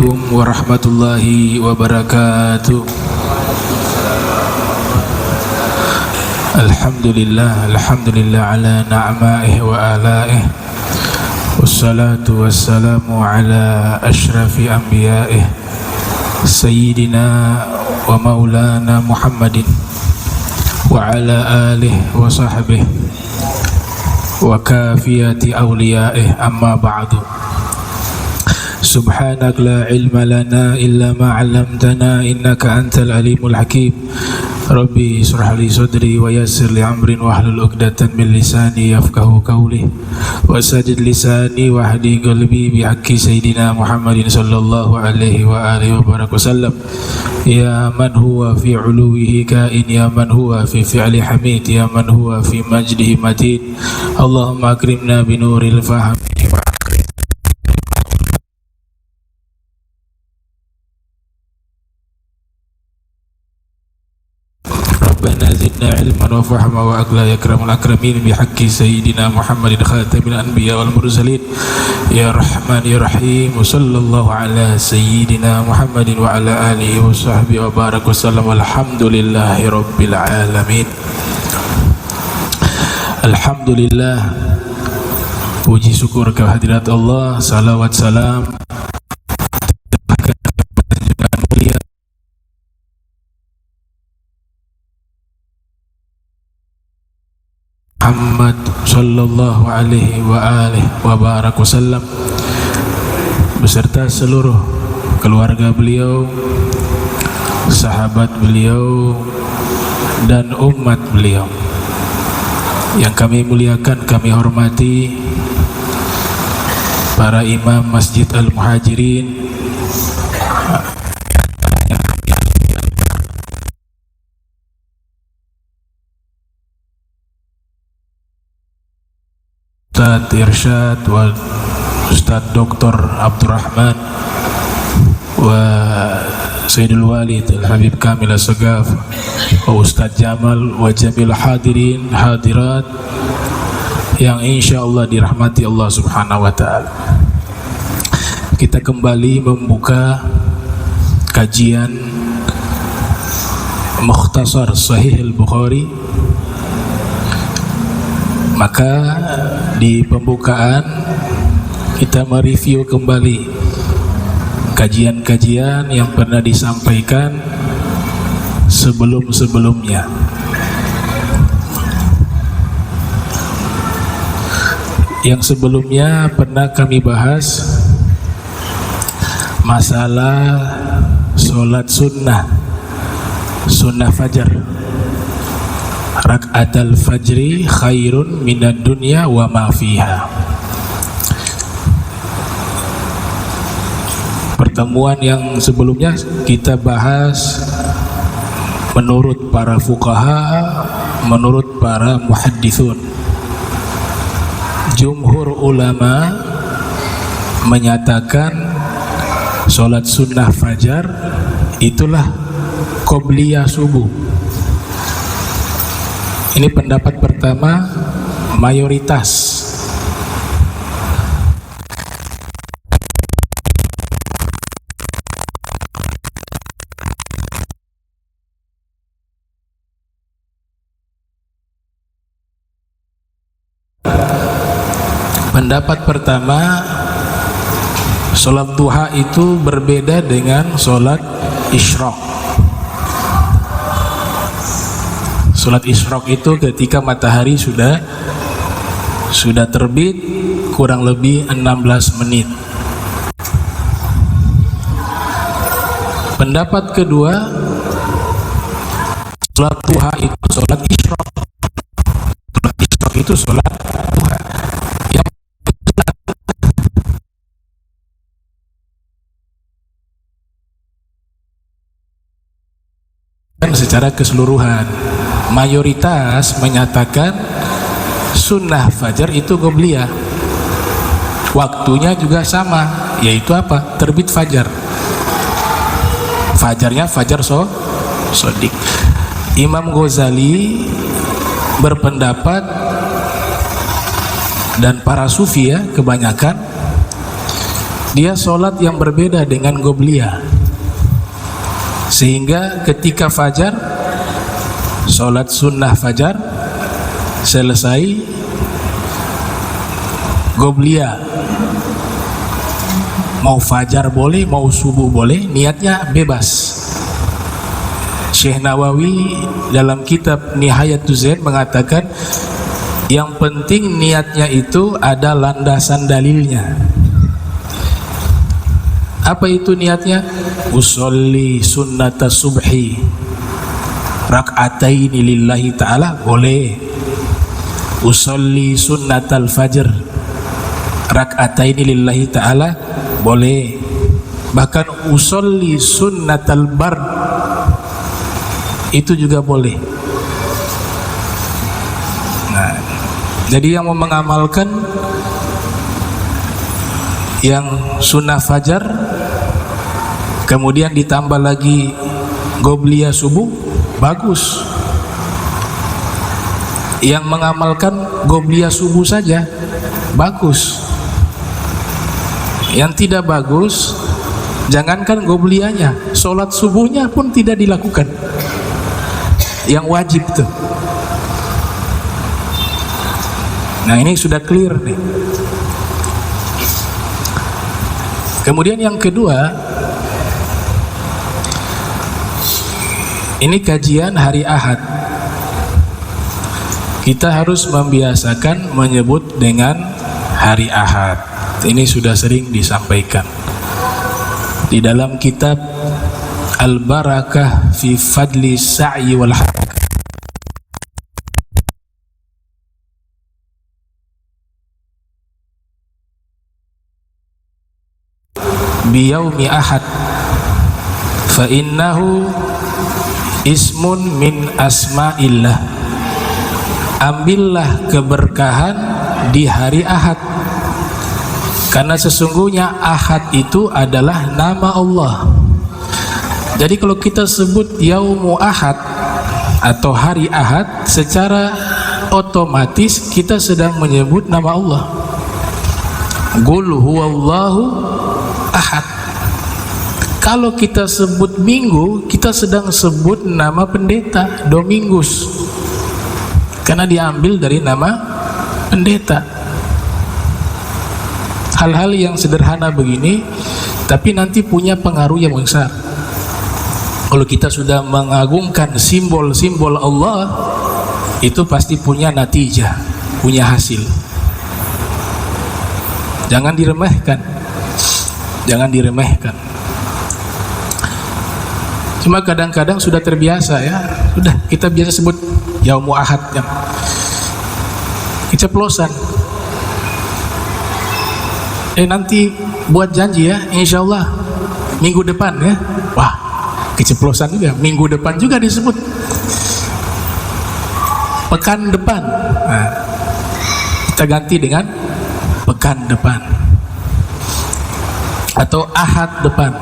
Assalamualaikum warahmatullahi wabarakatuh. Alhamdulillah ala na'maihi wa alaihi. Wassalatu wassalamu ala ashrafi anbiya'ihi Sayyidina wa maulana Muhammadin wa ala alihi wa sahbihi wa kafiyati awliya'ihi, amma ba'du. Subhanak la ilma lana illa ma 'allamtana innaka antal alimul hakim. Rabbi israh li sadri wa yassir li amrin wahlul 'uqdatam min lisani yafqahu qawli wa saddid lisani wa hdi qalbi bi haqqi sayidina Muhammadin sallallahu alaihi wa alihi wa barak wasallam. Ya man huwa fi 'uluwihi kain, ya man huwa fi fi'li hamid, ya man huwa fi majdihi matin. Allahumma akrimna bi nuril fahmi wa Rabbana zidna ilman wa fahma wa aqla ya akramul akramin bi haqqi sayyidina Muhammadin khatamil anbiya wal mursalin. Ya Rahman ya Rahim, sallallahu ala sayyidina Muhammadin wa ala alihi wa sahbihi wa barak wasallam. Alhamdulillahi rabbil alamin. Alhamdulillah, puji syukur kehadirat Allah, salawat salam Muhammad sallallahu alaihi wa alihi wa barak wasallam beserta seluruh keluarga beliau, sahabat beliau dan umat beliau yang kami muliakan, kami hormati para imam Masjid Al-Muhajirin, Ustaz Irsyad wa Ustaz Dr. Abdurrahman wa Sayyidul Walid Al-Habib Kamil As-Sagaf wa Ustaz Jamal wa Jamil hadirin hadirat yang insyaallah dirahmati Allah subhanahu wa ta'ala. Kita kembali membuka kajian Mukhtasar Sahih Al-Bukhari. Maka di pembukaan kita mereview kembali kajian-kajian yang pernah disampaikan sebelum-sebelumnya. Yang sebelumnya pernah kami bahas masalah sholat sunnah fajar. Rak'atal fajri khairun minad dunya wa ma fiha. Pertemuan yang sebelumnya kita bahas menurut para fuqaha, menurut para muhaddithun, jumhur ulama menyatakan sholat sunnah fajar itulah qobliyah subuh. Ini pendapat pertama, mayoritas. Pendapat pertama, sholat duha itu berbeda dengan sholat isyraq. Sholat isyraq itu ketika matahari sudah terbit kurang lebih 16 menit. Pendapat kedua, sholat duha itu sholat isyraq. Sholat isyraq itu sholat duha yang secara keseluruhan. Mayoritas menyatakan sunnah fajar itu qobliyah. Waktunya juga sama, yaitu apa? Terbit fajar. Fajarnya fajar sodik. Imam Ghazali berpendapat, dan para sufi ya kebanyakan, dia sholat yang berbeda dengan qobliyah, sehingga ketika fajar, sholat sunnah fajar selesai, qobliyah, mau fajar boleh, mau subuh boleh, niatnya bebas. Syekh Nawawi dalam kitab Nihayatuz Zaid mengatakan yang penting niatnya itu ada landasan dalilnya. Apa itu niatnya? Usolli sunnata subhi rak'ataini lillahi ta'ala, boleh. Usolli sunnatal fajr rak'ataini lillahi ta'ala, boleh. Bahkan usolli sunnatal bard, itu juga boleh. Nah, jadi yang mau mengamalkan yang sunnah fajar, kemudian ditambah lagi qobliyah subuh, bagus. Yang mengamalkan qobliyah subuh saja, bagus. Yang tidak bagus, jangankan qobliyahnya, sholat subuhnya pun tidak dilakukan, yang wajib tuh. Nah, ini sudah clear nih. Kemudian yang kedua, ini kajian hari Ahad. Kita harus membiasakan menyebut dengan hari Ahad. Ini sudah sering disampaikan di dalam kitab Al-Barakah fi Fadli Sa'i wal Harakah. Biyaumi Ahad fa innahu ismun min asma'illah. Ambillah keberkahan di hari Ahad, karena sesungguhnya Ahad itu adalah nama Allah. Jadi kalau kita sebut Yaumu Ahad atau hari Ahad, secara otomatis kita sedang menyebut nama Allah. Qul huwallahu ahad. Kalau kita sebut minggu, kita sedang sebut nama pendeta, Domingus, karena diambil dari nama pendeta. Hal-hal yang sederhana begini tapi nanti punya pengaruh yang besar. Kalau kita sudah mengagungkan simbol-simbol Allah, itu pasti punya natijah, punya hasil. Jangan diremehkan, jangan diremehkan. Cuma kadang-kadang sudah terbiasa ya, sudah kita biasa sebut Yaumu Ahad, yang keceplosan. Nanti buat janji ya, insya Allah minggu depan ya. Wah, keceplosan juga, minggu depan juga disebut, pekan depan. Nah, kita ganti dengan pekan depan atau Ahad depan.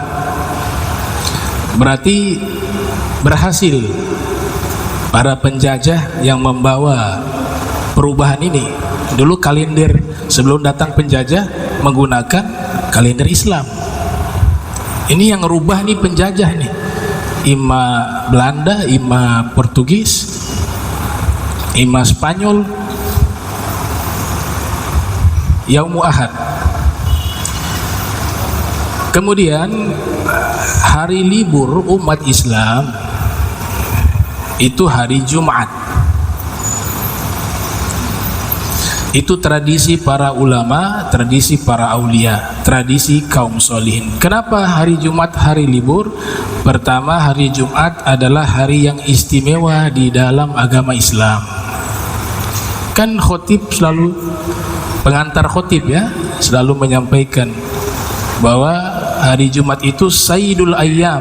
Berarti berhasil para penjajah yang membawa perubahan ini. Dulu kalender sebelum datang penjajah menggunakan kalender Islam. Ini yang rubah nih penjajah nih, ima Belanda, ima Portugis, ima Spanyol. Yaumu Ahad. Kemudian hari libur umat Islam itu hari Jumat. Itu tradisi para ulama, tradisi para aulia, tradisi kaum solihin. Kenapa hari Jumat hari libur? Pertama, hari Jumat adalah hari yang istimewa di dalam agama Islam. Kan khotib selalu, pengantar khotib ya, selalu menyampaikan bahwa hari Jumat itu Sayyidul Ayyam,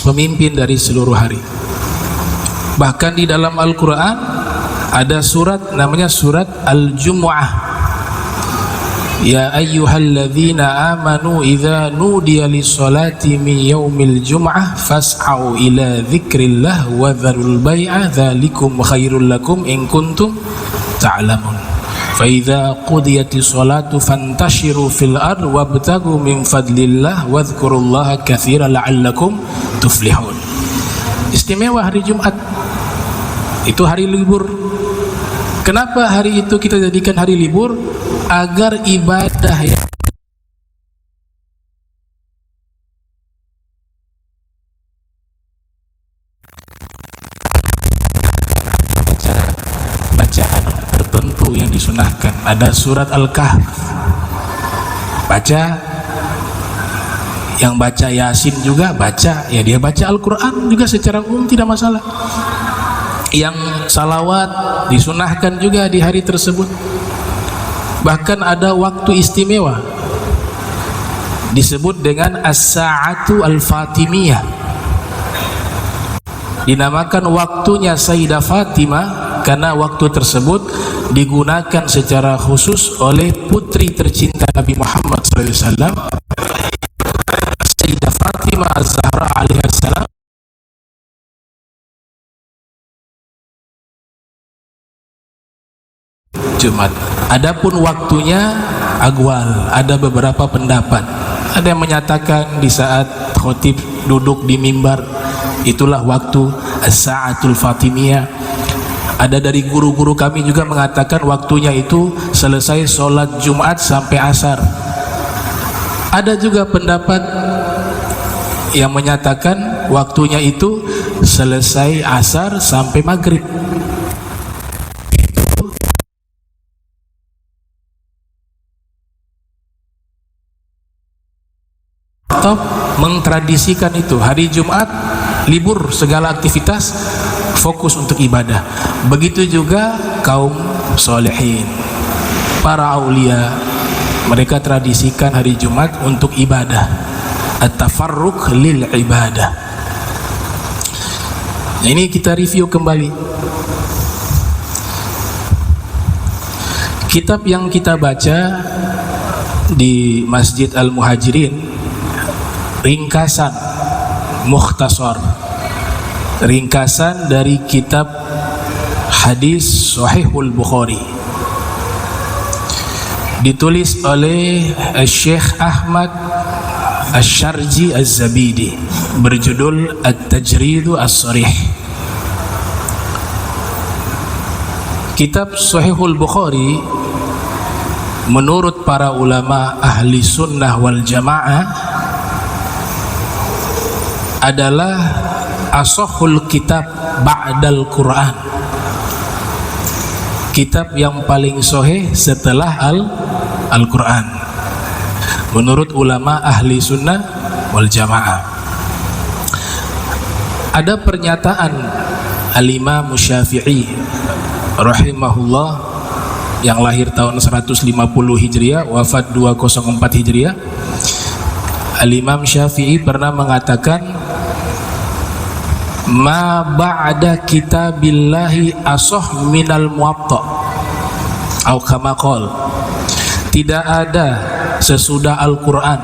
pemimpin dari seluruh hari. Bahkan di dalam Al-Quran ada surat namanya surat Al-Jumu'ah. Ya ayyuhalladzina amanu idza nudiya lis-salati min yaumil jum'ah fas'au ila dzikrillah wa dzarul bai'a dzalikum khairul lakum in kuntum ta'lamun. fa idza qudiyatis sholatu fantashiru fil ard wabtagu min fadlillah wadhkurullaha katsiran la'allakum tuflihun. Istimewa hari Jumat, itu hari libur. Kenapa hari itu kita jadikan hari libur? Agar ibadah yang bacaan tertentu yang disunahkan. Ada surat Al-Kahf, baca. Yang baca Yasin juga baca, ya dia baca Al-Quran juga secara umum tidak masalah. Yang salawat disunahkan juga di hari tersebut. Bahkan ada waktu istimewa disebut dengan As-Sa'atu Al-Fatimiyah, dinamakan waktunya Sayyidah Fatimah karena waktu tersebut digunakan secara khusus oleh putri tercinta Nabi Muhammad SAW, Sayyidah Fatimah Az-Zahra alaihissalam. Jumat. Adapun waktunya agwal, ada beberapa pendapat. Ada yang menyatakan di saat khotib duduk di mimbar, itulah waktu As-Sa'atul Fatimiyah. Ada dari guru-guru kami juga mengatakan waktunya itu selesai sholat Jumat sampai asar. Ada juga pendapat yang menyatakan waktunya itu selesai asar sampai maghrib. Atau mengtradisikan itu hari Jumat libur segala aktivitas, fokus untuk ibadah. Begitu juga kaum solehin, para aulia, mereka tradisikan hari Jumat untuk ibadah, at-tafarruq lil ibadah. Nah, ini kita review kembali kitab yang kita baca di Masjid Al-Muhajirin, ringkasan mukhtasar, ringkasan dari kitab hadis Sahihul Bukhari, ditulis oleh Syekh Ahmad Asy-Syarji Az-Zabidi, berjudul At-Tajridu As-Sarih. Kitab Sahihul Bukhari menurut para ulama ahli sunnah wal jamaah adalah ashahul kitab ba'dal Quran, kitab yang paling sahih setelah Al-Quran menurut ulama ahli sunnah wal jamaah. Ada pernyataan Al-Imam Syafi'i rahimahullah yang lahir tahun 150 Hijriah, wafat 204 Hijriah. Al-Imam Syafi'i pernah mengatakan, ma ba'da kitabillahi asah minal muwatta, atau kama qol, tidak ada sesudah Al-Quran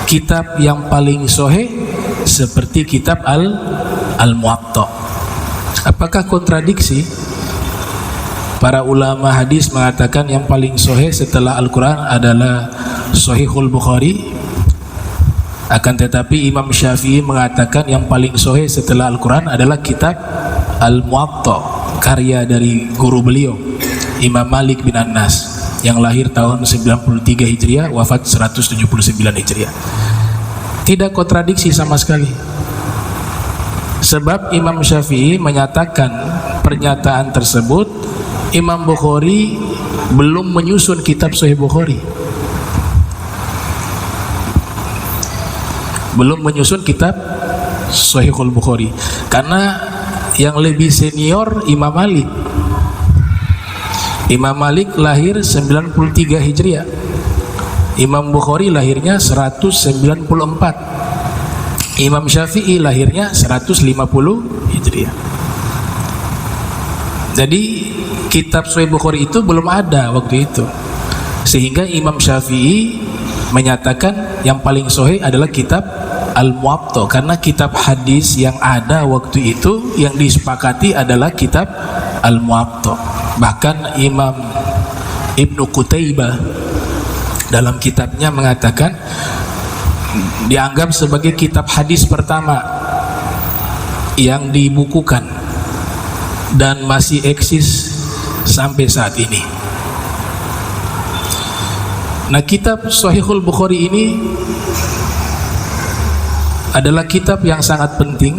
kitab yang paling sahih seperti kitab Al-Muwatta. Apakah kontradiksi? Para ulama hadis mengatakan yang paling sahih setelah Al-Quran adalah Sahihul Bukhari. Akan tetapi Imam Syafi'i mengatakan yang paling sahih setelah Al-Quran adalah kitab Al-Muwatta, karya dari guru beliau Imam Malik bin Anas, yang lahir tahun 93 Hijriah, wafat 179 Hijriah. Tidak kontradiksi sama sekali. Sebab Imam Syafi'i menyatakan pernyataan tersebut, Imam Bukhari belum menyusun kitab Sahih Bukhari, belum menyusun kitab Sahihul Bukhari, karena yang lebih senior Imam Malik. Imam Malik lahir 93 Hijriah, Imam Bukhari lahirnya 194, Imam Syafi'i lahirnya 150 Hijriah. Jadi kitab Sahih Bukhari itu belum ada waktu itu, sehingga Imam Syafi'i menyatakan yang paling sahih adalah kitab Al-Muwatta, karena kitab hadis yang ada waktu itu yang disepakati adalah kitab Al-Muwatta. Bahkan Imam Ibnu Qutaibah dalam kitabnya mengatakan dianggap sebagai kitab hadis pertama yang dibukukan dan masih eksis sampai saat ini. Nah, kitab Shahihul Bukhari ini adalah kitab yang sangat penting,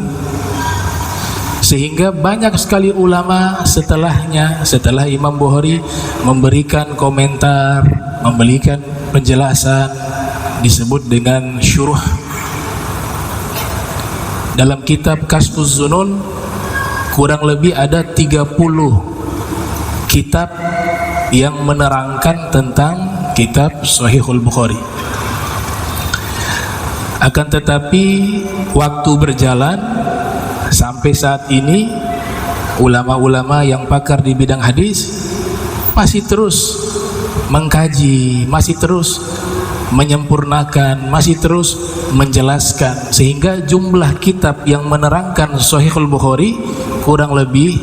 sehingga banyak sekali ulama setelahnya, setelah Imam Bukhari memberikan komentar, memberikan penjelasan, disebut dengan syuruh. Dalam kitab Kashfuz Dzunun kurang lebih ada 30 kitab yang menerangkan tentang kitab Shahihul Bukhari. Akan tetapi waktu berjalan sampai saat ini, ulama-ulama yang pakar di bidang hadis masih terus mengkaji, masih terus menyempurnakan, masih terus menjelaskan, sehingga jumlah kitab yang menerangkan Shahihul Bukhari kurang lebih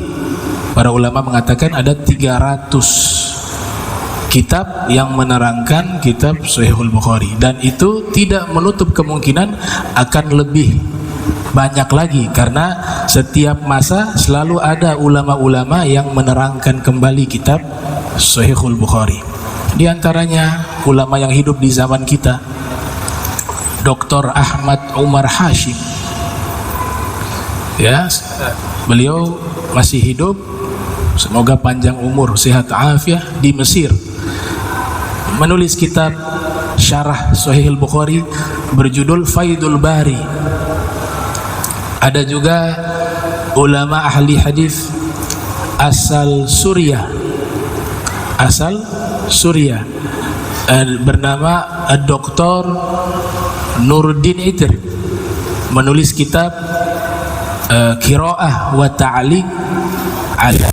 para ulama mengatakan ada 300 kitab yang menerangkan kitab Shahihul Bukhari, dan itu tidak menutup kemungkinan akan lebih banyak lagi, karena setiap masa selalu ada ulama-ulama yang menerangkan kembali kitab Shahihul Bukhari. Di antaranya ulama yang hidup di zaman kita, Dr. Ahmad Umar Hashim, ya, beliau masih hidup, semoga panjang umur, sehat afiah, di Mesir, menulis kitab syarah Shahihul Bukhari berjudul Faidul Bari. Ada juga ulama ahli hadis asal Suriah, bernama Dr. Nuruddin Itir, menulis kitab Qiraah wa Ta'liq ala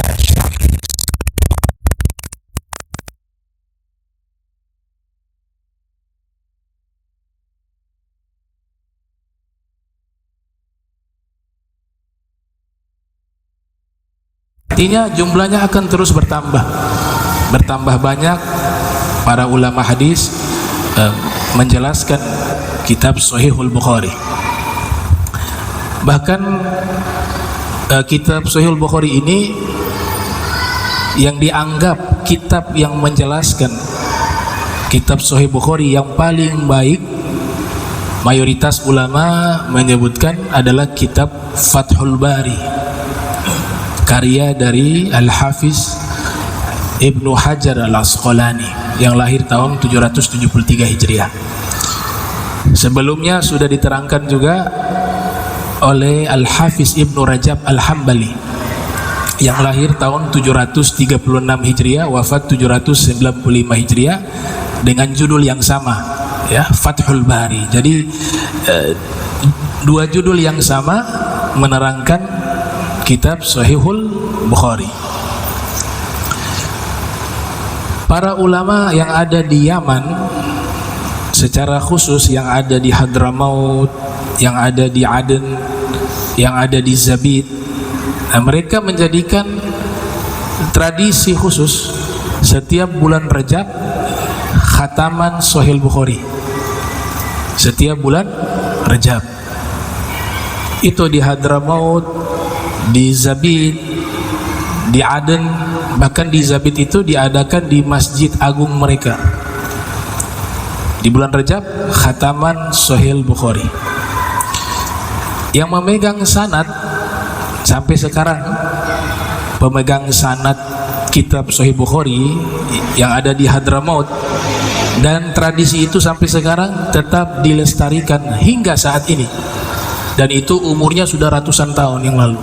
artinya jumlahnya akan terus bertambah banyak para ulama hadis menjelaskan kitab Shahihul Bukhari. Bahkan kitab Shahihul Bukhari ini yang dianggap kitab yang menjelaskan kitab Shahih Bukhari yang paling baik, mayoritas ulama menyebutkan adalah kitab Fathul Bari, karya dari Al-Hafiz Ibnu Hajar Al-Asqalani yang lahir tahun 773 Hijriah. Sebelumnya sudah diterangkan juga oleh Al-Hafiz Ibnu Rajab Al-Hambali yang lahir tahun 736 Hijriah, wafat 795 Hijriah, dengan judul yang sama, ya, Fathul Bari. Jadi dua judul yang sama menerangkan kitab Shahihul Bukhari. Para ulama yang ada di Yaman, secara khusus yang ada di Hadramaut, yang ada di Aden, yang ada di Zabid, mereka menjadikan tradisi khusus setiap bulan Rajab khataman Shahihul Bukhari. Setiap bulan Rajab itu di Hadramaut, di Zabid, di Aden, bahkan di Zabid itu diadakan di Masjid Agung mereka. Di bulan Rajab khataman Shahihul Bukhari. Yang memegang sanad sampai sekarang, pemegang sanad kitab Shahih Bukhari yang ada di Hadramaut, dan tradisi itu sampai sekarang tetap dilestarikan hingga saat ini, dan itu umurnya sudah ratusan tahun yang lalu,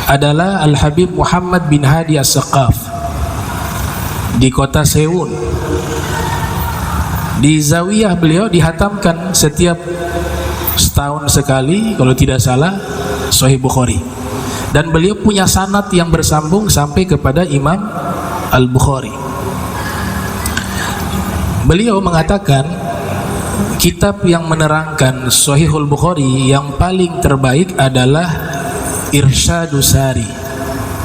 adalah Al-Habib Muhammad bin Hadi As-Saqaf di kota Sewun. Di zawiyah beliau dihatamkan setiap setahun sekali kalau tidak salah Shahih Bukhari, dan beliau punya sanad yang bersambung sampai kepada Imam Al-Bukhari. Beliau mengatakan kitab yang menerangkan Shahihul Bukhari yang paling terbaik adalah Irsyadus Sari.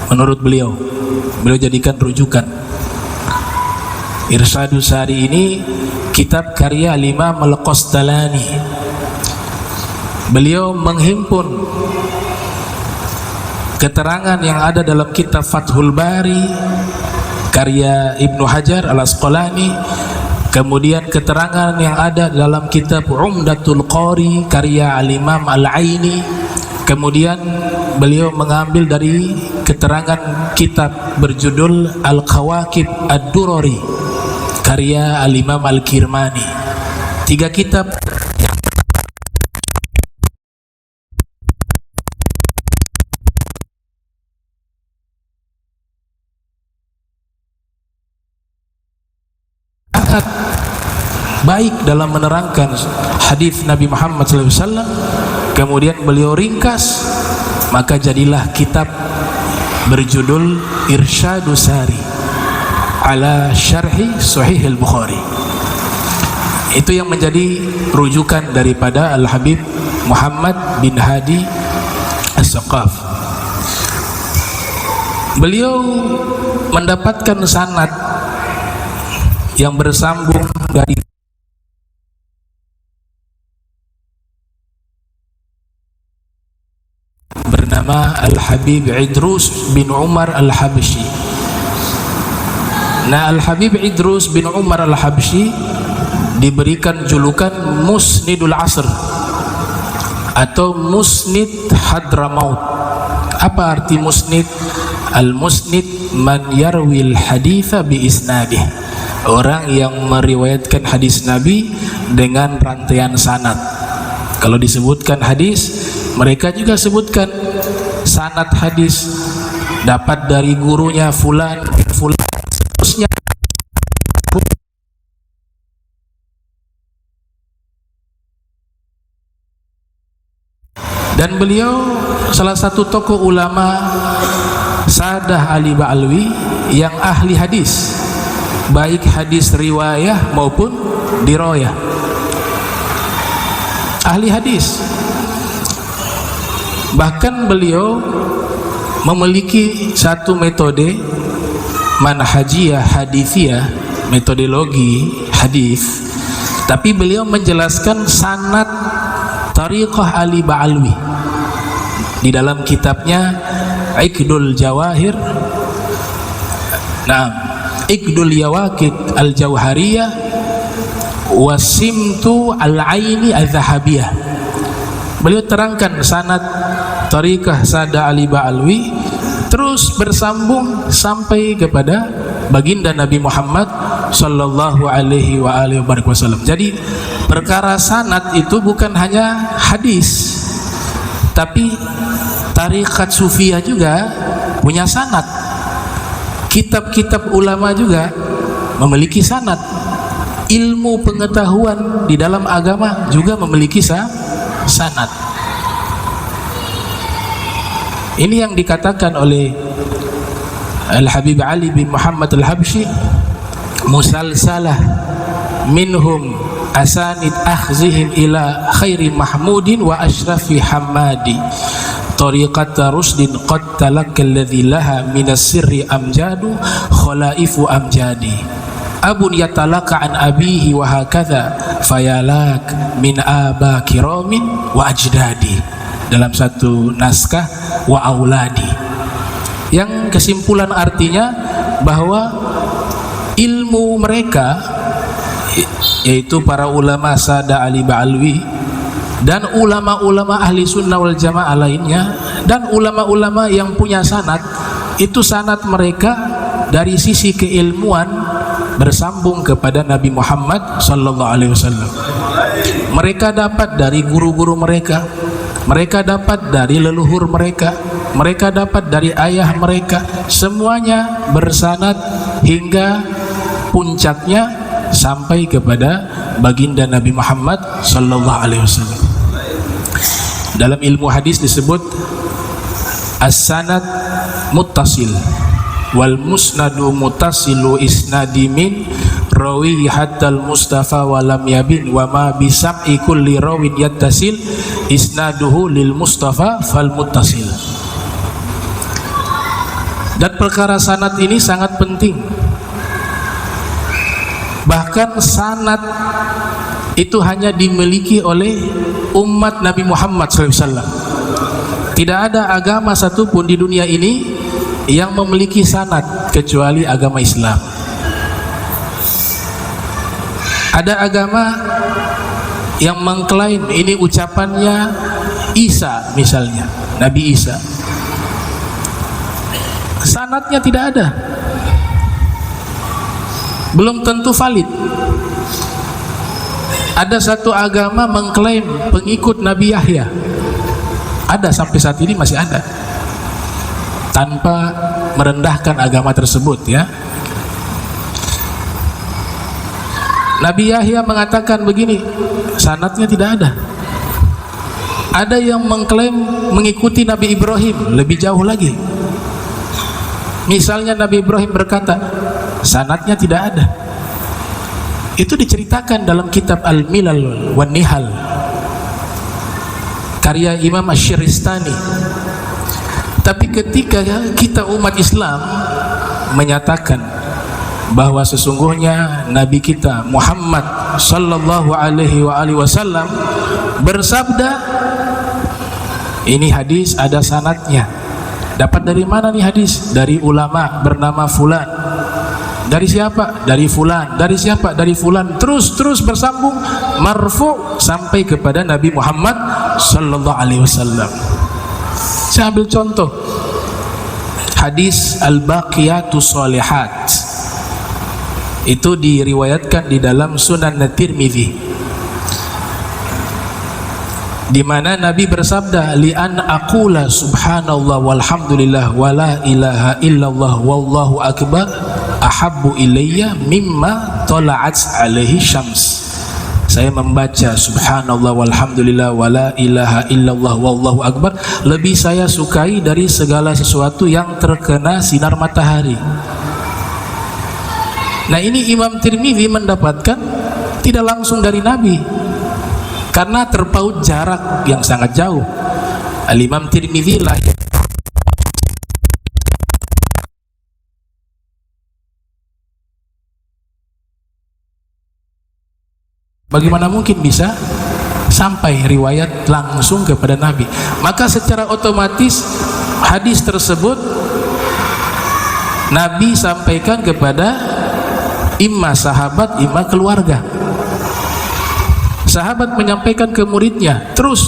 Menurut beliau jadikan rujukan Irsyadus Sari ini kitab karya Imam Al-Qastalani. Beliau menghimpun keterangan yang ada dalam kitab Fathul Bari karya Ibnu Hajar Al-Asqalani, kemudian keterangan yang ada dalam kitab Umdatul Qari karya Al-Imam Al-Aini, kemudian beliau mengambil dari keterangan kitab berjudul Al-Kawakib Ad-Durari karya Al-Imam Al-Kirmani. 3 kitab sangat baik dalam menerangkan hadis Nabi Muhammad SAW. Kemudian beliau ringkas, maka jadilah kitab berjudul Irsyadus Sari ala Syarhi Sahih Al-Bukhari. Itu yang menjadi rujukan daripada Al-Habib Muhammad bin Hadi As-Saqaf. Beliau mendapatkan sanad yang bersambung dari bernama Al-Habib Idrus bin Umar Al-Habsyi. Nah, Al-Habib Idrus bin Umar Al-Habsyi diberikan julukan Musnidul Asr atau Musnid Hadramaut. Apa arti musnid? Al-musnid man yarwil haditha bi isnadih, orang yang meriwayatkan hadis Nabi dengan rantaian sanad. Kalau disebutkan hadis, mereka juga sebutkan sanad hadis, dapat dari gurunya fulan fulan seterusnya. Dan beliau salah satu tokoh ulama Sadah Ali Ba'alwi yang ahli hadis, baik hadis riwayah maupun diroyah. Ahli hadis. Bahkan beliau memiliki satu metode manhajiyah hadithiyah, metodologi hadis, tapi beliau menjelaskan sanad tariqah Ali Ba'alwi di dalam kitabnya Iqdul Jawahir, nah Iqdul Yawaqid Al-Jawhariyah Wasimtu Al-Aini Al-Zahabiyah. Beliau terangkan sanad tariqah Sada Ali Ba'alwi terus bersambung sampai kepada baginda Nabi Muhammad sallallahu alaihi wasallam. Jadi perkara sanad itu bukan hanya hadis, tapi tariqat sufiyah juga punya sanad. Kitab-kitab ulama juga memiliki sanad. Ilmu pengetahuan di dalam agama juga memiliki sanad. Ini yang dikatakan oleh Al-Habib Ali bin Muhammad Al-Habsyi, musalsalah minhum asanid akhzihim ila khairi mahmudin wa ashrafi hamadi tariqata rusdin qad talakka alladhi laha minas sirri amjadu khalaifu amjadi abun yatalaka an abihi wa hakadha fayalak min aba kiramin wa ajdadi, dalam satu naskah wa auladi, yang kesimpulan artinya bahwa ilmu mereka, yaitu para ulama Sada Ali Ba'alwi dan ulama-ulama ahli sunnah wal jamaah lainnya dan ulama-ulama yang punya sanad, itu sanad mereka dari sisi keilmuan bersambung kepada Nabi Muhammad sallallahu alaihi wasallam. Mereka dapat dari guru-guru mereka, mereka dapat dari leluhur mereka, mereka dapat dari ayah mereka, semuanya bersanad hingga puncaknya sampai kepada baginda Nabi Muhammad sallallahu alaihi wasallam. Dalam ilmu hadis disebut as-sanad muttasil wal musnadu muttasilu isnadi min rawi hatta al-mustafa wa lam yabin wa ma bi sab'i kulli rawin yattasil isnaduhu lil mustafa fal muttasil. Dan perkara sanad ini sangat penting. Bahkan sanad itu hanya dimiliki oleh umat Nabi Muhammad SAW. Tidak ada agama satupun di dunia ini yang memiliki sanad kecuali agama Islam. Ada agama yang mengklaim ini ucapannya Isa, misalnya Nabi Isa. Sanadnya tidak ada, belum tentu valid. Ada satu agama mengklaim pengikut Nabi Yahya, ada sampai saat ini masih ada, tanpa merendahkan agama tersebut ya. Nabi Yahya mengatakan begini, sanadnya tidak ada. Ada yang mengklaim mengikuti Nabi Ibrahim, lebih jauh lagi. Misalnya Nabi Ibrahim berkata, sanadnya tidak ada. Itu diceritakan dalam kitab Al-Milal wan Nihal karya Imam Asy-Syiristani. Tapi ketika kita umat Islam menyatakan bahwa sesungguhnya Nabi kita Muhammad sallallahu alaihi wasallam bersabda, ini hadis ada sanadnya. Dapat dari mana nih hadis? Dari ulama bernama fulan. Dari siapa? Dari fulan. Dari siapa? Dari fulan. Terus bersambung marfu sampai kepada Nabi Muhammad sallallahu alaihi wasallam. Saya ambil contoh hadis Al-Baqiyatus Shalihat. Itu diriwayatkan di dalam Sunan At-Tirmidzi, di mana Nabi bersabda, li an aqula subhanallah walhamdulillah wala ilaha illallah wallahu akbar ahabbu ilayya mimma tala'at alaihi syams. Saya membaca subhanallah walhamdulillah wala ilaha illallah wallahu akbar lebih saya sukai dari segala sesuatu yang terkena sinar matahari. Nah, ini Imam Tirmidzi mendapatkan tidak langsung dari Nabi, karena terpaut jarak yang sangat jauh. Al-Imam Tirmidzi lahir bagaimana mungkin bisa sampai riwayat langsung kepada Nabi? Maka secara otomatis hadis tersebut Nabi sampaikan kepada imma sahabat, imma keluarga. Sahabat menyampaikan ke muridnya, terus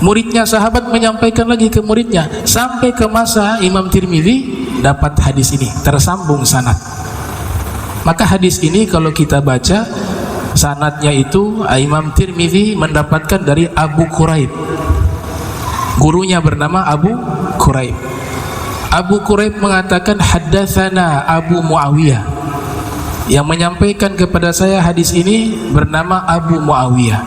muridnya sahabat menyampaikan lagi ke muridnya, sampai ke masa Imam Tirmidzi dapat hadis ini tersambung sanad. Maka hadis ini kalau kita baca sanadnya itu, Imam Tirmidzi mendapatkan dari Abu Quraib, gurunya bernama Abu Quraib. Abu Quraib mengatakan haddatsana Abu Muawiyah, yang menyampaikan kepada saya hadis ini bernama Abu Muawiyah.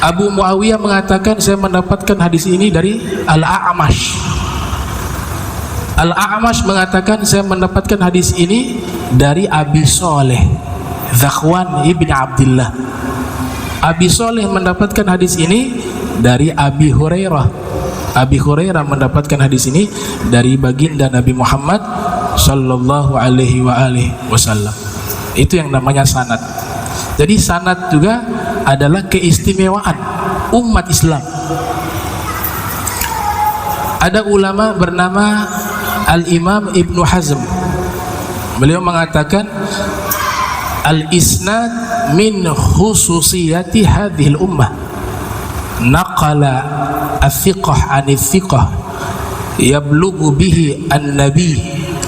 Abu Muawiyah mengatakan saya mendapatkan hadis ini dari Al-A'mash. Al-A'mash mengatakan saya mendapatkan hadis ini dari Abi Shalih Zakwan ibn Abdullah. Abi Shalih mendapatkan hadis ini dari Abi Hurairah. Abi Hurairah mendapatkan hadis ini dari baginda Nabi Muhammad sallallahu alaihi wasallam. Itu yang namanya sanad. Jadi sanad juga adalah keistimewaan umat Islam. Ada ulama bernama Al-Imam Ibnu Hazm. Beliau mengatakan al-isnad min khususiyati hadhil ummah. Naqala al-thiqah anil-thiqah yablughu bihi an-nabi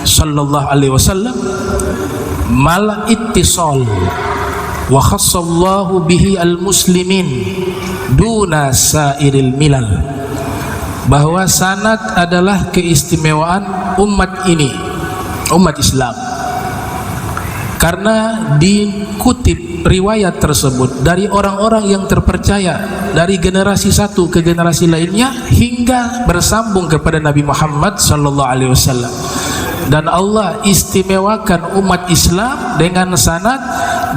sallallahu alaihi wasallam mal ittisal wa khassallahu bihi al-muslimin duna sairil milal. Bahwa sanad adalah keistimewaan umat ini, umat Islam, karena dikutip riwayat tersebut dari orang-orang yang terpercaya dari generasi satu ke generasi lainnya hingga bersambung kepada Nabi Muhammad sallallahu alaihi wasallam. Dan Allah istimewakan umat Islam dengan sanad,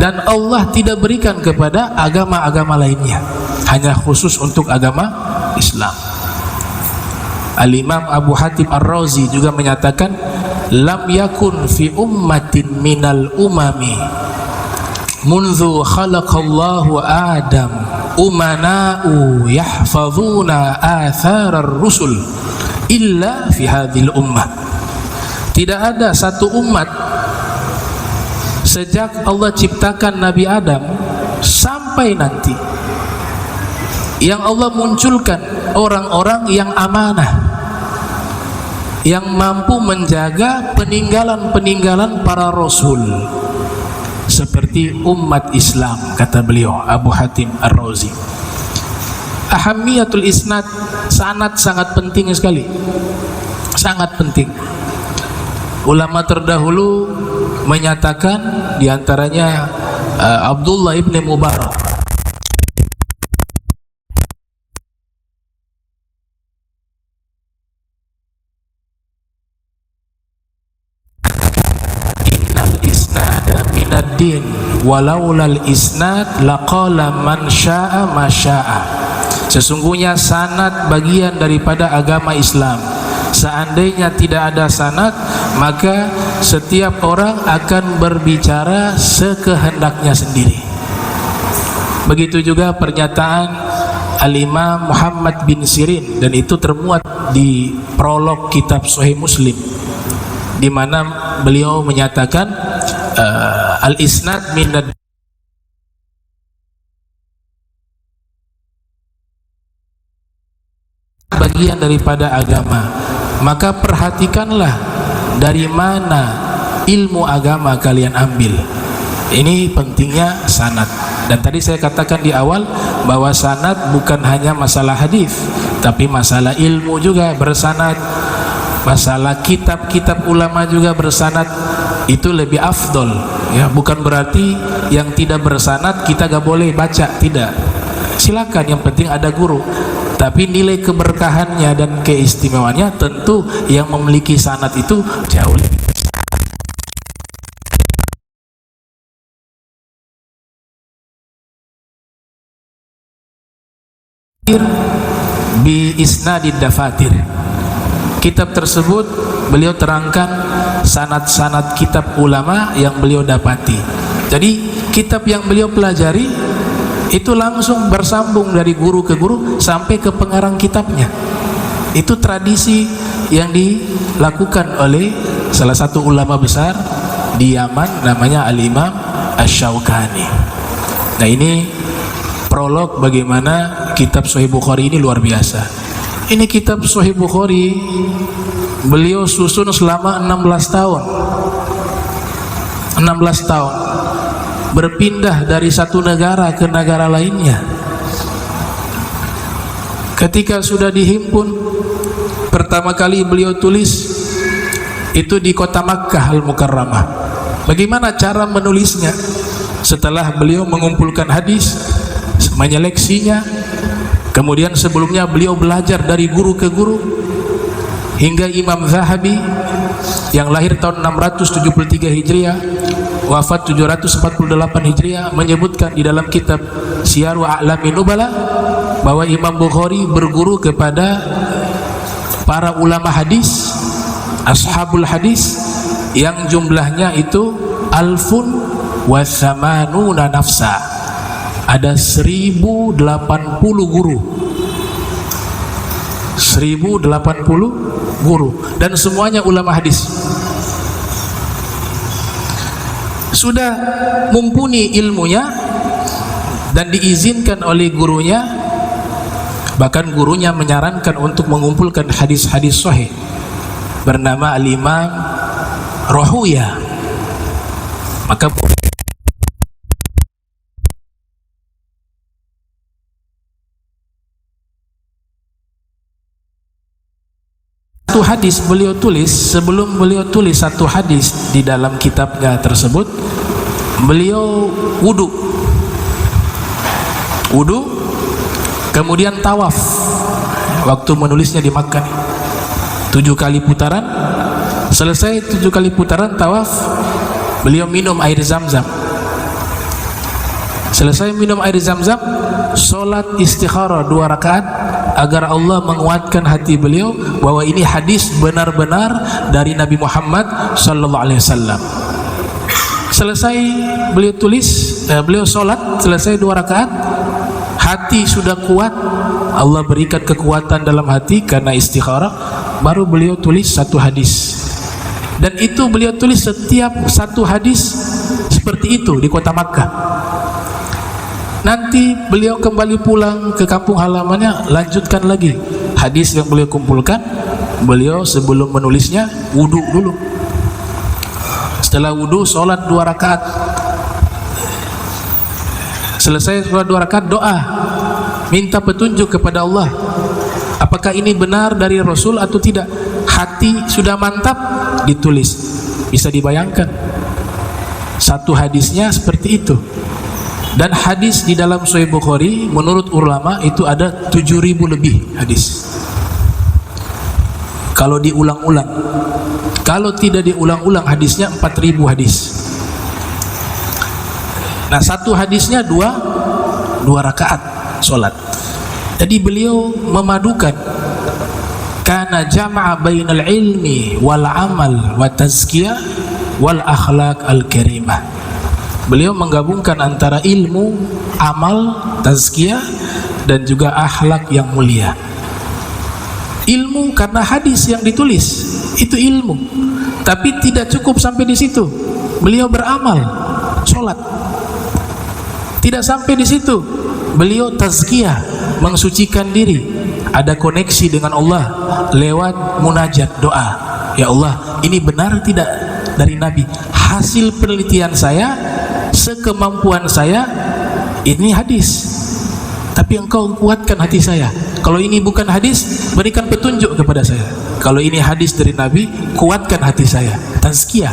dan Allah tidak berikan kepada agama-agama lainnya, hanya khusus untuk agama Islam. Al-Imam Abu Hatim Ar-Razi juga menyatakan lam yakun fi ummatin minal umami munzu khalaqallahu Adam umana'u yahfazuna atharar rusul illa fi hadhil ummah. Tidak ada satu umat sejak Allah ciptakan Nabi Adam sampai nanti yang Allah munculkan orang-orang yang amanah, yang mampu menjaga peninggalan-peninggalan para rasul seperti umat Islam, kata beliau Abu Hatim Ar-Razi. Ahamiyatul isnad, sanad sangat penting sekali, sangat penting. Ulama terdahulu menyatakan, diantaranya Abdullah ibn Mubarak, innal isnada minad-din walaulal isnad laqala man syaa ma syaa. Sesungguhnya sanad bagian daripada agama Islam. Seandainya tidak ada sanad, maka setiap orang akan berbicara sekehendaknya sendiri. Begitu juga pernyataan Al-Imam Muhammad bin Sirin, dan itu termuat di prolog kitab Sahih Muslim, di mana beliau menyatakan al-isnad minad bagian daripada agama. Maka perhatikanlah dari mana ilmu agama kalian ambil. Ini pentingnya sanad. Dan tadi saya katakan di awal bahwa sanad bukan hanya masalah hadis, tapi masalah ilmu juga bersanad, masalah kitab-kitab ulama juga bersanad. Itu lebih afdol, ya. Bukan berarti yang tidak bersanad kita gak boleh baca, tidak. Silakan, yang penting ada guru. Tapi nilai keberkahannya dan keistimewaannya tentu yang memiliki sanad itu jauh lebih. Bi isnadid dafatir. Kitab tersebut beliau terangkan sanad-sanad kitab ulama yang beliau dapati. Jadi kitab yang beliau pelajari itu langsung bersambung dari guru ke guru sampai ke pengarang kitabnya. Itu tradisi yang dilakukan oleh salah satu ulama besar di Yaman, namanya Al-Imam Asy-Syaukani. Nah, ini prolog bagaimana kitab Sahih Bukhari ini luar biasa. Ini kitab Sahih Bukhari beliau susun selama 16 tahun. 16 tahun. Berpindah dari satu negara ke negara lainnya. Ketika sudah dihimpun, pertama kali beliau tulis itu di kota Makkah Al-Mukarramah. Bagaimana cara menulisnya? Setelah beliau mengumpulkan hadis, menyeleksinya, kemudian sebelumnya beliau belajar dari guru ke guru, hingga Imam Zahabi yang lahir tahun 673 Hijriah, wafat 748 Hijriah, menyebutkan di dalam kitab Syiaru A'lamin Nubala bahwa Imam Bukhari berguru kepada para ulama hadis, ashabul hadis, yang jumlahnya itu alfun wa thamanuna nafsa. Ada 1080 guru. 1080 guru, dan semuanya ulama hadis. Sudah mumpuni ilmunya dan diizinkan oleh gurunya, bahkan gurunya menyarankan untuk mengumpulkan hadis-hadis sahih, bernama Al-Imam Rahuya. Maka satu hadis beliau tulis, sebelum beliau tulis satu hadis di dalam kitabnya tersebut, beliau wudu, kemudian tawaf waktu menulisnya di Makkah. 7 kali putaran, selesai 7 kali putaran tawaf, beliau minum air zam-zam. Selesai minum air zam-zam, sholat istikharah 2 rakaat agar Allah menguatkan hati beliau bahwa ini hadis benar-benar dari Nabi Muhammad sallallahu alaihi wasallam. Selesai beliau tulis, beliau sholat, selesai 2 rakaat, hati sudah kuat, Allah berikan kekuatan dalam hati karena istikharah, baru beliau tulis 1 hadis. Dan itu beliau tulis setiap 1 hadis seperti itu di kota Makkah. Nanti beliau kembali pulang ke kampung halamannya, lanjutkan lagi hadis yang beliau kumpulkan. Beliau sebelum menulisnya wudu dulu. Setelah wudu sholat 2 rakaat. Selesai sholat 2 rakaat, doa, minta petunjuk kepada Allah. Apakah ini benar dari Rasul atau tidak? Hati sudah mantap, ditulis. Bisa dibayangkan 1 hadisnya seperti itu. Dan hadis di dalam Sahih Bukhari menurut ulama itu ada 7.000 lebih hadis. Kalau diulang-ulang, kalau tidak diulang-ulang hadisnya 4.000 hadis. Nah, 1 hadisnya 2 rakaat sholat. Jadi beliau memadukan, kana jama'a bainal ilmi wal amal wa tazkiyah wal akhlaq al karimah. Beliau menggabungkan antara ilmu, amal, tazkiyah dan juga akhlak yang mulia. Ilmu karena hadis yang ditulis itu ilmu, tapi tidak cukup sampai di situ. Beliau beramal, sholat. Tidak sampai di situ, beliau tazkiyah, mensucikan diri, ada koneksi dengan Allah lewat munajat, doa. Ya Allah, ini benar tidak dari Nabi? Hasil penelitian saya, sekemampuan saya, ini hadis, tapi engkau kuatkan hati saya. Kalau ini bukan hadis, berikan petunjuk kepada saya. Kalau ini hadis dari Nabi, kuatkan hati saya. Tazkiyah,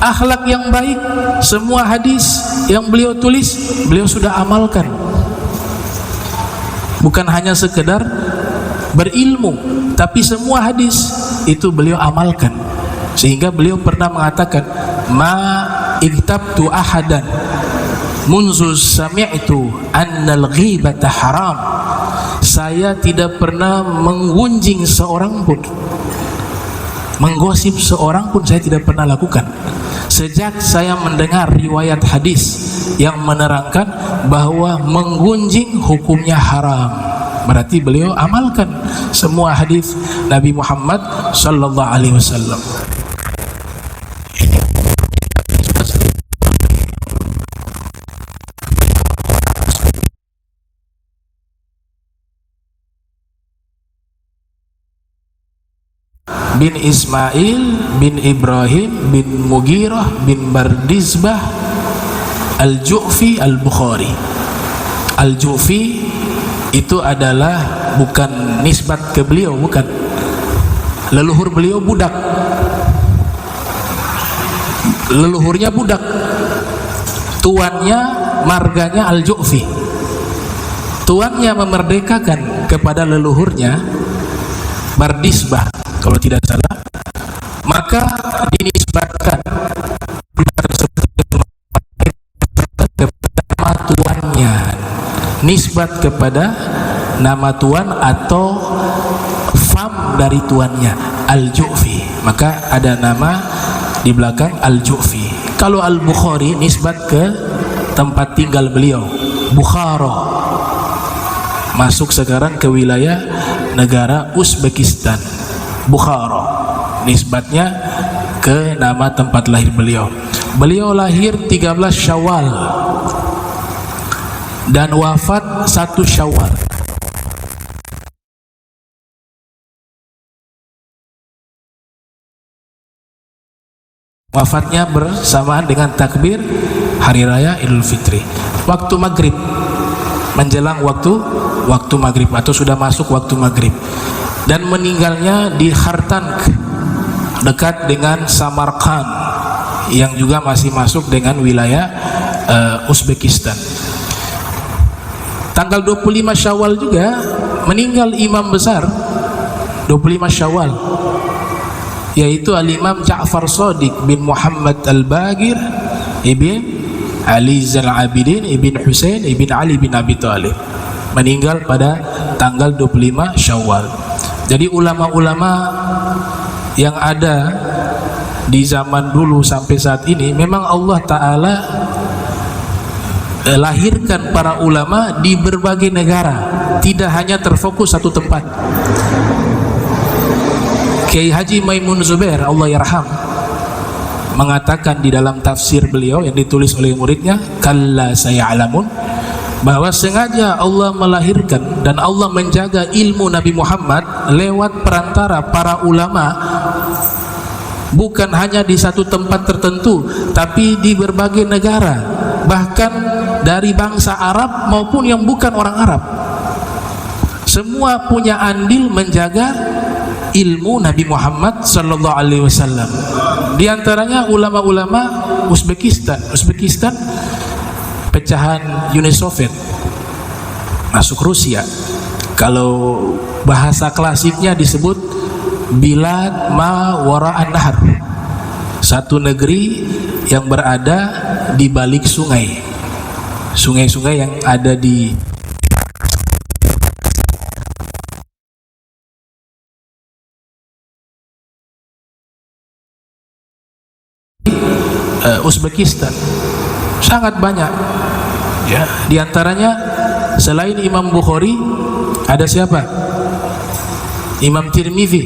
akhlak yang baik. Semua hadis yang beliau tulis, beliau sudah amalkan. Bukan hanya sekedar berilmu, tapi semua hadis itu beliau amalkan. Sehingga beliau pernah mengatakan, ma iktabtu ahadan munzu sami'tu annal ghibata haram. Saya tidak pernah menggunjing seorang pun, menggosip seorang pun saya tidak pernah lakukan, sejak saya mendengar riwayat hadis yang menerangkan bahwa menggunjing hukumnya haram. Berarti beliau amalkan semua hadis Nabi Muhammad sallallahu alaihi wasallam. Bin Ismail bin Ibrahim bin Mughirah bin Bardizbah Al-Ju'fi Al-Bukhari. Al-Ju'fi itu adalah bukan nisbat ke beliau, bukan. Leluhur beliau budak. Leluhurnya budak. Tuannya marganya Al-Ju'fi. Tuannya memerdekakan kepada leluhurnya Bardizbah, kalau tidak salah, maka dinisbatkan nama tuannya, nisbat kepada nama tuan atau fam dari tuannya, Al-Ju'fi. Maka ada nama di belakang Al-Ju'fi. Kalau Al-Bukhari nisbat ke tempat tinggal beliau, Bukhara. Masuk sekarang ke wilayah negara Uzbekistan, Bukhara. Nisbatnya ke nama tempat lahir beliau. Beliau lahir 13 Syawal dan wafat 1 Syawal. Wafatnya bersamaan dengan takbir hari raya Idul Fitri, waktu maghrib, menjelang waktu maghrib atau sudah masuk waktu maghrib. Dan meninggalnya di Khartank, dekat dengan Samarkand, yang juga masih masuk dengan wilayah Uzbekistan. Tanggal 25 Syawal juga meninggal imam besar, 25 Syawal, yaitu Al-Imam Ja'far Shadiq bin Muhammad Al-Bagir ibn Ali Zainal Abidin ibn Husain ibn Ali bin Abi Thalib. Meninggal pada tanggal 25 Syawal. Jadi ulama-ulama yang ada di zaman dulu sampai saat ini memang Allah Ta'ala lahirkan para ulama di berbagai negara, tidak hanya terfokus satu tempat. Kiai Haji Maimun Zubair Allah yarham mengatakan di dalam tafsir beliau yang ditulis oleh muridnya, kalla saya'lamun, bahwa sengaja Allah melahirkan dan Allah menjaga ilmu Nabi Muhammad lewat perantara para ulama, bukan hanya di satu tempat tertentu tapi di berbagai negara, bahkan dari bangsa Arab maupun yang bukan orang Arab, semua punya andil menjaga ilmu Nabi Muhammad sallallahu alaihi wasallam. Di antaranya ulama-ulama Uzbekistan pecahan Uni Soviet masuk Rusia. Kalau bahasa klasiknya disebut bilad ma wara'an nahar, satu negeri yang berada di balik sungai-sungai yang ada di Uzbekistan. Sangat banyak ya. Di antaranya selain Imam Bukhari ada siapa? Imam Tirmidzi,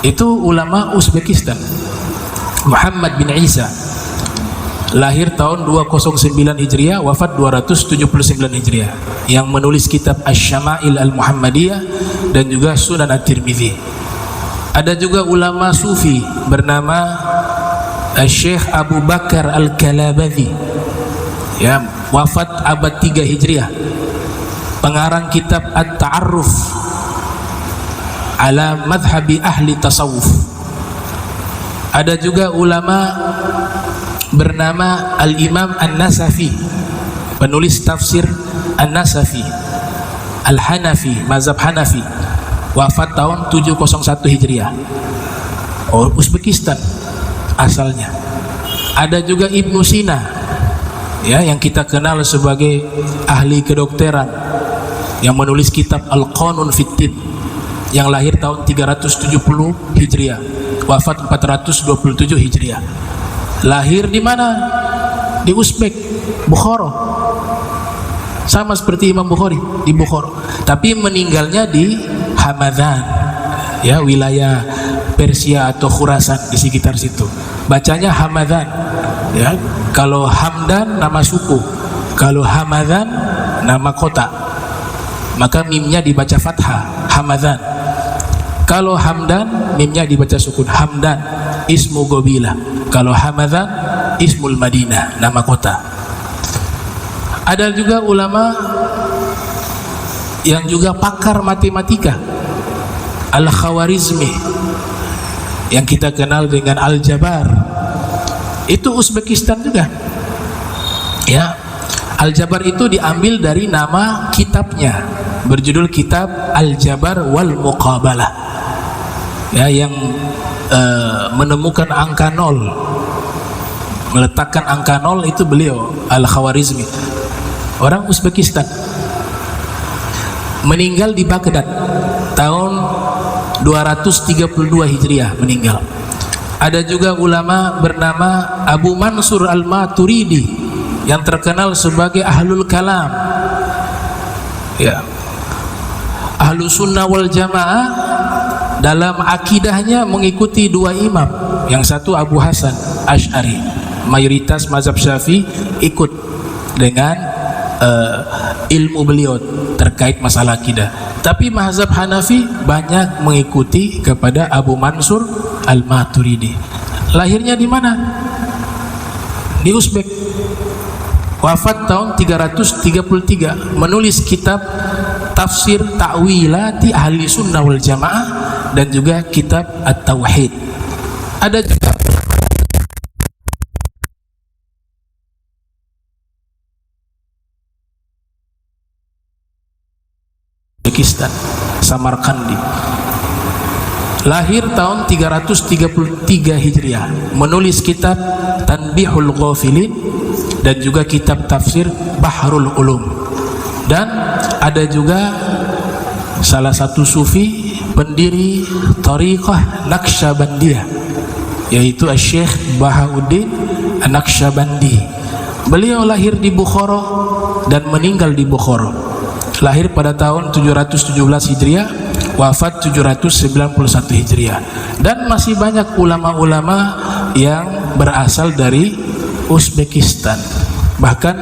itu ulama Uzbekistan. Muhammad bin Isa lahir tahun 209 Hijriah, wafat 279 Hijriah, yang menulis kitab Asy-Syama'il Al-Muhammadiyah dan juga Sunan At-Tirmidzi. Ada juga ulama sufi bernama Syekh Abu Bakar Al-Kalabadhi, ya, wafat abad 3 Hijriah, pengarang kitab At-Ta'arruf ala madhhabi ahli tasawuf. Ada juga ulama bernama Al-Imam An-Nasafi, penulis tafsir An-Nasafi Al-Hanafi, mazhab Hanafi, wafat tahun 701 Hijriah, Uzbekistan asalnya. Ada juga Ibnu Sina, ya, yang kita kenal sebagai ahli kedokteran, yang menulis kitab Al-Qanun fit Tibb, yang lahir tahun 370 Hijriah, wafat 427 Hijriah. Lahir di mana? Di Uzbek, Bukhara. Sama seperti Imam Bukhari di Bukhara, tapi meninggalnya di Hamadan, ya, wilayah Persia atau Khurasan di sekitar situ. Bacanya Hamadan, ya. Kalau Hamdan nama suku, kalau Hamadan nama kota, maka mimnya dibaca fathah, Hamadan. Kalau Hamdan mimnya dibaca sukun, Hamdan ismu Gobilah. Kalau Hamadan ismul Madinah, nama kota. Ada juga ulama yang juga pakar matematika, Al-Khawarizmi, yang kita kenal dengan Al-Jabar, itu Uzbekistan juga, ya. Al-Jabar itu diambil dari nama kitabnya, berjudul kitab Al-Jabar wal Muqabalah, ya, yang menemukan angka 0, meletakkan angka 0 itu beliau, Al-Khawarizmi, orang Uzbekistan. Meninggal di Baghdad tahun 232 Hijriah meninggal. Ada juga ulama bernama Abu Mansur Al-Maturidi yang terkenal sebagai Ahlul Kalam, ya. Ahlu Sunnah wal Jamaah dalam akidahnya mengikuti dua imam, yang satu Abu Hasan Asy'ari, mayoritas mazhab Syafi'i ikut dengan ilmu beliau terkait masalah akidah. Tapi mazhab Hanafi banyak mengikuti kepada Abu Mansur Al-Maturidi. Lahirnya di mana? Di Uzbek. Wafat tahun 333, menulis kitab Tafsir Ta'wilati Ahli Sunnah wal Jamaah dan juga kitab At-Tauhid. Ada juga Uzbekistan, Samarkandi, lahir tahun 333 Hijriah, menulis kitab Tanbihul Ghafilin dan juga kitab tafsir Bahrul Ulum. Dan ada juga salah satu sufi pendiri Thariqah Naqsyabandiyah, yaitu Syekh Bahauddin Naqsyabandi. Beliau lahir di Bukhara dan meninggal di Bukhara. Lahir pada tahun 717 Hijriah, wafat 791 Hijriah. Dan masih banyak ulama-ulama yang berasal dari Uzbekistan. Bahkan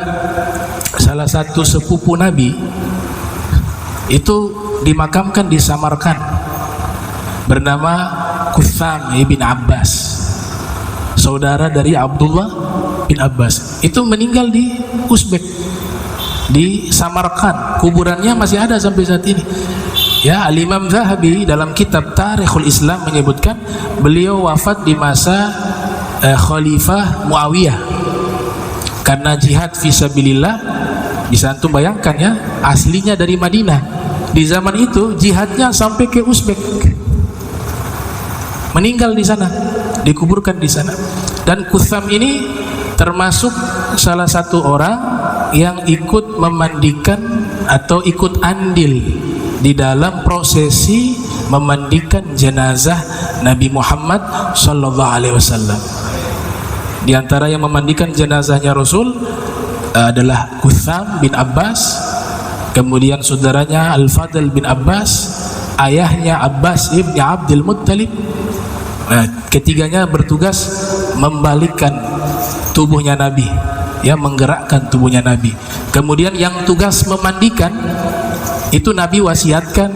salah satu sepupu Nabi itu dimakamkan di Samarkand, bernama Qutham ibn Abbas, saudara dari Abdullah bin Abbas. Itu meninggal di Uzbek, di Samarkand. Kuburannya masih ada sampai saat ini. Ya, Al-Imam Zahabi dalam kitab Tarikhul Islam menyebutkan beliau wafat di masa Khalifah Muawiyah karena jihad fisabilillah. Bisa antum bayangkan ya, aslinya dari Madinah, di zaman itu jihadnya sampai ke Uzbek, meninggal di sana, dikuburkan di sana. Dan Qutham ini termasuk salah satu orang yang ikut memandikan atau ikut andil di dalam prosesi memandikan jenazah Nabi Muhammad sallallahu alaihi wasallam. Di antara yang memandikan jenazahnya Rasul adalah Qutham bin Abbas, kemudian saudaranya Al-Fadl bin Abbas, ayahnya Abbas ibn Abdul Muttalib. Ketiganya bertugas membalikkan tubuhnya Nabi, ya, menggerakkan tubuhnya Nabi. Kemudian yang tugas memandikan itu Nabi wasiatkan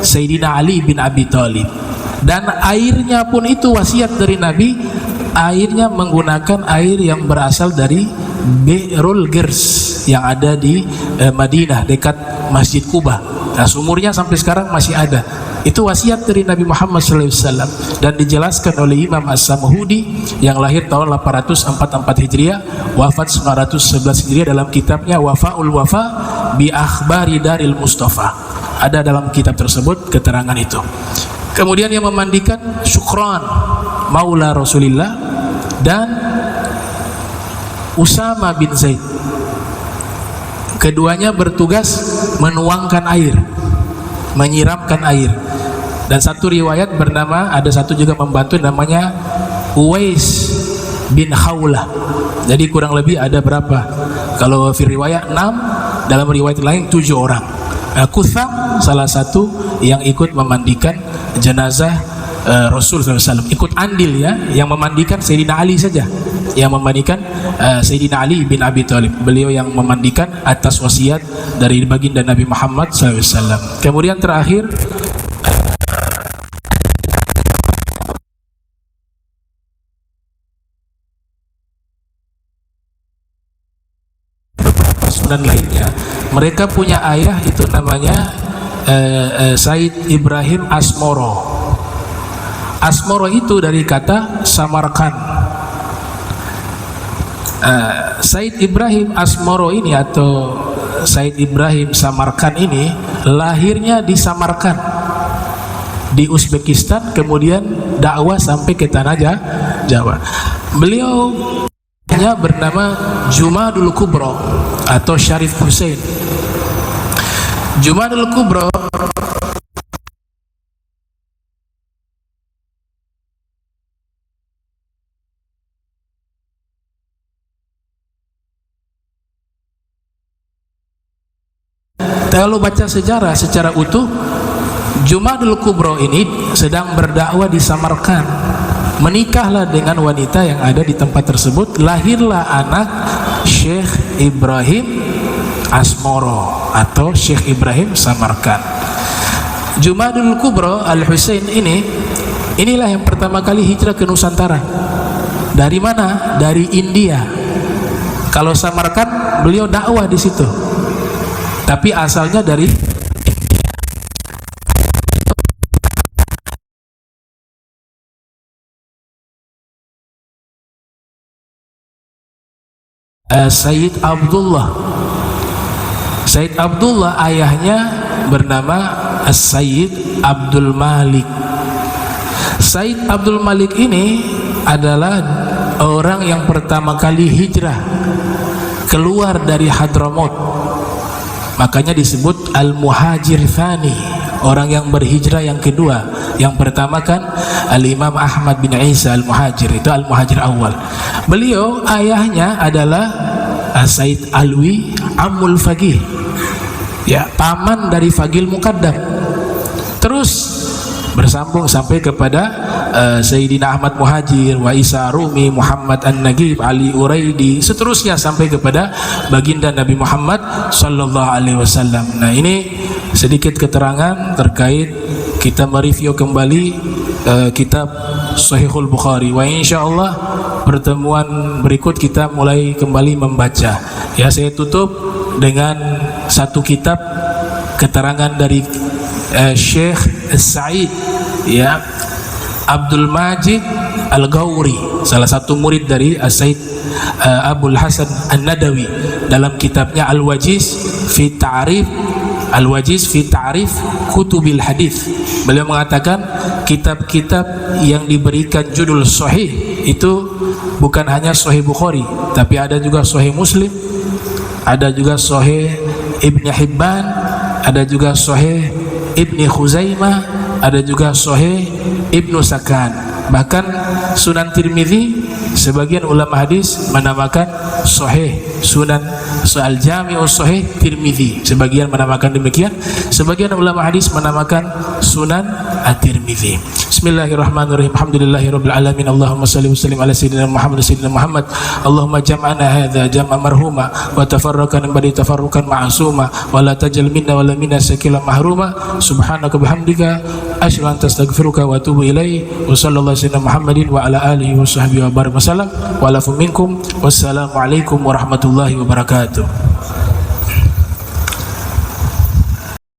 Sayyidina Ali bin Abi Thalib. Dan airnya pun itu wasiat dari Nabi, airnya menggunakan air yang berasal dari Bi'rul Girs yang ada di Madinah dekat Masjid Quba. Nah, sumurnya sampai sekarang masih ada. Itu wasiat dari Nabi Muhammad SAW dan dijelaskan oleh Imam As-Samhudi yang lahir tahun 844 Hijriah, wafat 911 Hijriah dalam kitabnya Wafa'ul Wafa bi Akhbari Daril Mustafa. Ada dalam kitab tersebut keterangan itu. Kemudian yang memandikan Syukran Maula Rasulillah dan Usama bin Zaid. Keduanya bertugas menuangkan air, menyiramkan air. Dan satu riwayat bernama, ada satu juga membantu namanya Uwais bin Khawlah. Jadi kurang lebih ada berapa? Kalau di riwayat 6, dalam riwayat lain 7 orang. Qutham salah satu yang ikut memandikan jenazah Rasul SAW, ikut andil ya, yang memandikan Sayyidina Ali saja, yang memandikan Sayyidina Ali bin Abi Thalib. Beliau yang memandikan atas wasiat dari baginda Nabi Muhammad SAW. Kemudian terakhir dan lainnya, mereka punya ayah itu namanya Said Ibrahim Asmoro. Asmoro itu dari kata Samarkand. Said Ibrahim Asmoro ini atau Said Ibrahim Samarkand ini lahirnya di Samarkand di Uzbekistan, kemudian dakwah sampai ke tanah Jawa. Beliau bernama Jumadul Kubro atau Syarif Hussein. Jumadul Kubro kalau baca sejarah secara utuh, Jumadul Kubro ini sedang berdakwah di Samarkand. Menikahlah dengan wanita yang ada di tempat tersebut, lahirlah anak Syekh Ibrahim Asmoro atau Syekh Ibrahim Samarkand. Jumadul Kubro Al-Husain inilah yang pertama kali hijrah ke Nusantara. Dari mana? Dari India. Kalau Samarkand beliau dakwah di situ, tapi asalnya dari Sayyid Abdullah. Sayyid Abdullah ayahnya bernama Sayyid Abdul Malik. Sayyid Abdul Malik ini adalah orang yang pertama kali hijrah keluar dari Hadramaut. Makanya disebut Al-Muhajir Thani, orang yang berhijrah yang kedua. Yang pertama kan Al-Imam Ahmad bin Isa Al-Muhajir, itu Al-Muhajir awal. Beliau ayahnya adalah Said Alwi Ammul Faqih, ya, paman dari Faqih Muqaddam. Terus bersambung sampai kepada Sayyidina Ahmad Muhajir, wa Isa Rumi, Muhammad An-Nagib, Ali Uraidi, seterusnya sampai kepada baginda Nabi Muhammad sallallahu alaihi wasallam. Nah, ini sedikit keterangan terkait kita mereview kembali kitab Sahihul Bukhari. Wa insyaallah pertemuan berikut kita mulai kembali membaca. Ya, saya tutup dengan satu kitab keterangan dari Syekh Sa'id, ya, Abdul Majid Al-Ghawri, salah satu murid dari Said Abul Hasan An-Nadawi, dalam kitabnya Al-Wajiz fi Ta'rif Kutubil Hadis. Beliau mengatakan kitab-kitab yang diberikan judul Sahih itu bukan hanya Sahih Bukhari, tapi ada juga Sahih Muslim, ada juga Sahih Ibn Hibban, ada juga Sahih Ibni Khuzaimah, ada juga Sahih Ibnu Sakan. Bahkan Sunan Tirmidzi sebagian ulama hadis menamakan Sahih Sunan Al-Jami'us Sahih Tirmidzi, sebagian menamakan demikian, sebagian ulama hadis menamakan Sunan At-Tirmidzi. Bismillahirrahmanirrahim. Alhamdulillahirabbil alamin. Allahumma shalli wa sallim ala sayyidina Muhammad. Allahumma jam'ana hadza jam'an marhuma wa tafarraqana ba'da tafarruqan ma'suma wa la tajal minna wa la minna sakilan mahruma. Subhanaka bihamdika asyhadu an astaghfiruka wa atubu ilaik. Wa sallallahu sayyidina Muhammadin wa ala alihi wa sahbihi wa baraka wasallam wa lafu minkum. Wassalamu alaikum warahmatullahi wabarakatuh.